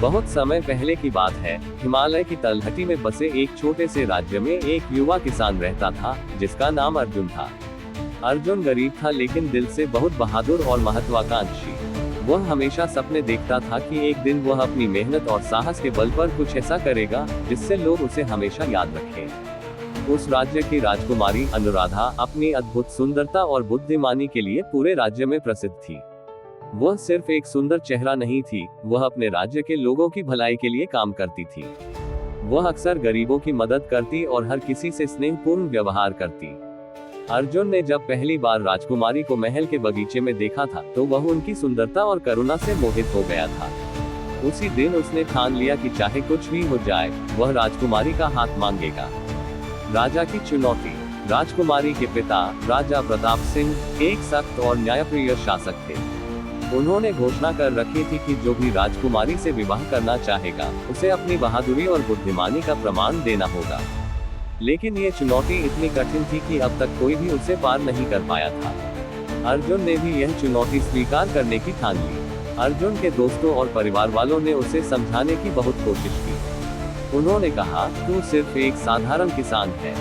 बहुत समय पहले की बात है। हिमालय की तलहटी में बसे एक छोटे से राज्य में एक युवा किसान रहता था, जिसका नाम अर्जुन था। अर्जुन गरीब था, लेकिन दिल से बहुत बहादुर और महत्वाकांक्षी। वह हमेशा सपने देखता था कि एक दिन वह अपनी मेहनत और साहस के बल पर कुछ ऐसा करेगा, जिससे लोग उसे हमेशा याद रखें। उस राज्य की राजकुमारी अनुराधा अपनी अद्भुत सुंदरता और बुद्धिमानी के लिए पूरे राज्य में प्रसिद्ध थी। वह सिर्फ एक सुंदर चेहरा नहीं थी, वह अपने राज्य के लोगों की भलाई के लिए काम करती थी। वह अक्सर गरीबों की मदद करती और हर किसी से स्नेहपूर्ण व्यवहार करती। अर्जुन ने जब पहली बार राजकुमारी को महल के बगीचे में देखा था, तो वह उनकी सुंदरता और करुणा से मोहित हो गया था। उसी दिन उसने ठान लिया कि चाहे कुछ भी हो जाए, वह राजकुमारी का हाथ मांगेगा। राजा की चुनौती। राजकुमारी के पिता राजा प्रताप सिंह एक सख्त और न्यायप्रिय शासक थे। उन्होंने घोषणा कर रखी थी कि जो भी राजकुमारी से विवाह करना चाहेगा, उसे अपनी बहादुरी और बुद्धिमानी का प्रमाण देना होगा। लेकिन ये चुनौती इतनी कठिन थी कि अब तक कोई भी उसे पार नहीं कर पाया था। अर्जुन ने भी यह चुनौती स्वीकार करने की ठान ली। अर्जुन के दोस्तों और परिवार वालों ने उसे समझाने की बहुत कोशिश की। उन्होंने कहा, तू सिर्फ एक साधारण किसान है,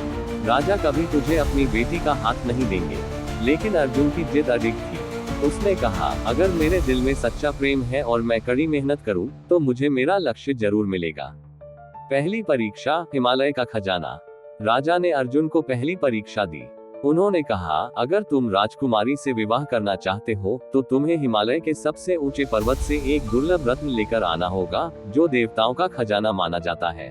राजा कभी तुझे अपनी बेटी का हाथ नहीं देंगे। लेकिन अर्जुन की जिद अडिग थी। उसने कहा, अगर मेरे दिल में सच्चा प्रेम है और मैं कड़ी मेहनत करूं, तो मुझे मेरा लक्ष्य जरूर मिलेगा। पहली परीक्षा, हिमालय का खजाना। राजा ने अर्जुन को पहली परीक्षा दी। उन्होंने कहा, अगर तुम राजकुमारी से विवाह करना चाहते हो, तो तुम्हें हिमालय के सबसे ऊंचे पर्वत से एक दुर्लभ रत्न लेकर आना होगा, जो देवताओं का खजाना माना जाता है।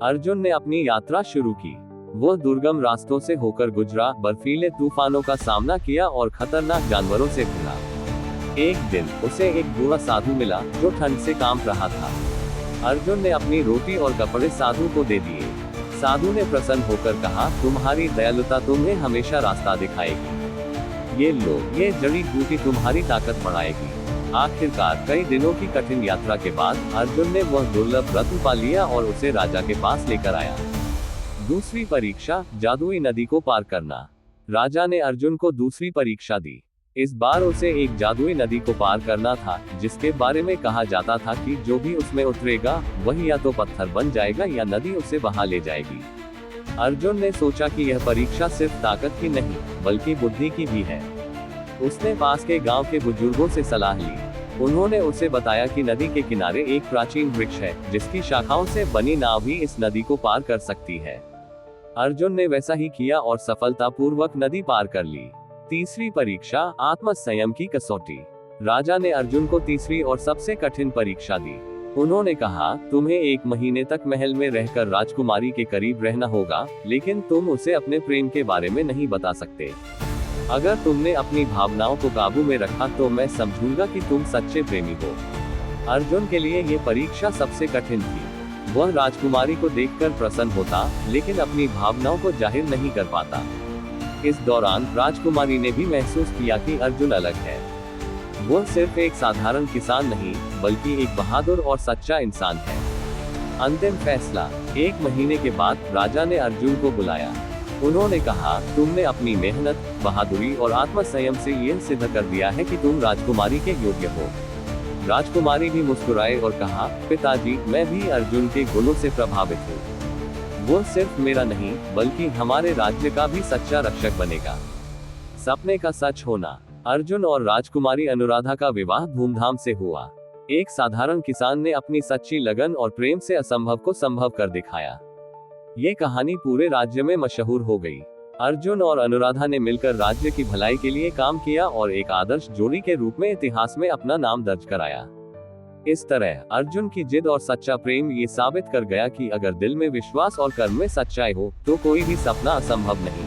अर्जुन ने अपनी यात्रा शुरू की। वह दुर्गम रास्तों से होकर गुजरा, बर्फीले तूफानों का सामना किया और खतरनाक जानवरों से घिरा। एक दिन उसे एक बूढ़ा साधु मिला, जो ठंड से कांप रहा था। अर्जुन ने अपनी रोटी और कपड़े साधु को दे दिए। साधु ने प्रसन्न होकर कहा, तुम्हारी दयालुता तुम्हें हमेशा रास्ता दिखाएगी। ये लो, ये जड़ी बूटी तुम्हारी ताकत बढ़ाएगी। आखिरकार कई दिनों की कठिन यात्रा के बाद अर्जुन ने वह दुर्लभ रत्न पा लिया और उसे राजा के पास लेकर आया। दूसरी परीक्षा, जादुई नदी को पार करना। राजा ने अर्जुन को दूसरी परीक्षा दी। इस बार उसे एक जादुई नदी को पार करना था, जिसके बारे में कहा जाता था कि जो भी उसमें उतरेगा, वही या तो पत्थर बन जाएगा या नदी उसे बहा ले जाएगी। अर्जुन ने सोचा कि यह परीक्षा सिर्फ ताकत की नहीं, बल्कि बुद्धि की भी है। उसने पास के गांव के बुजुर्गों से सलाह ली। उन्होंने उसे बताया कि नदी के किनारे एक प्राचीन वृक्ष है, जिसकी शाखाओं से बनी नाव भी इस नदी को पार कर सकती है। अर्जुन ने वैसा ही किया और सफलतापूर्वक नदी पार कर ली। तीसरी परीक्षा, आत्मसंयम की कसौटी। राजा ने अर्जुन को तीसरी और सबसे कठिन परीक्षा दी। उन्होंने कहा, तुम्हें 1 महीने तक महल में रहकर राजकुमारी के करीब रहना होगा, लेकिन तुम उसे अपने प्रेम के बारे में नहीं बता सकते। अगर तुमने अपनी भावनाओं को काबू में रखा, तो मैं समझूंगा कि तुम सच्चे प्रेमी हो। अर्जुन के लिए ये परीक्षा सबसे कठिन थी। वह राजकुमारी को देखकर प्रसन्न होता, लेकिन अपनी भावनाओं को जाहिर नहीं कर पाता। इस दौरान राजकुमारी ने भी महसूस किया कि अर्जुन अलग है। वह सिर्फ एक साधारण किसान नहीं, बल्कि एक बहादुर और सच्चा इंसान है। अंतिम फैसला। 1 महीने के बाद राजा ने अर्जुन को बुलाया। उन्होंने कहा, तुमने अपनी मेहनत, बहादुरी और आत्मसंयम से यह सिद्ध कर दिया है कि तुम राजकुमारी के योग्य हो। राजकुमारी भी मुस्कुराए और कहा, पिताजी, मैं भी अर्जुन के गुणों से प्रभावित हूँ। वो सिर्फ मेरा नहीं, बल्कि हमारे राज्य का भी सच्चा रक्षक बनेगा। सपने का सच होना। अर्जुन और राजकुमारी अनुराधा का विवाह धूमधाम से हुआ। एक साधारण किसान ने अपनी सच्ची लगन और प्रेम से असंभव को संभव कर दिखाया। ये कहानी पूरे राज्य में मशहूर हो गई। अर्जुन और अनुराधा ने मिलकर राज्य की भलाई के लिए काम किया और एक आदर्श जोड़ी के रूप में इतिहास में अपना नाम दर्ज कराया। इस तरह अर्जुन की जिद और सच्चा प्रेम ये साबित कर गया कि अगर दिल में विश्वास और कर्म में सच्चाई हो, तो कोई भी सपना असंभव नहीं।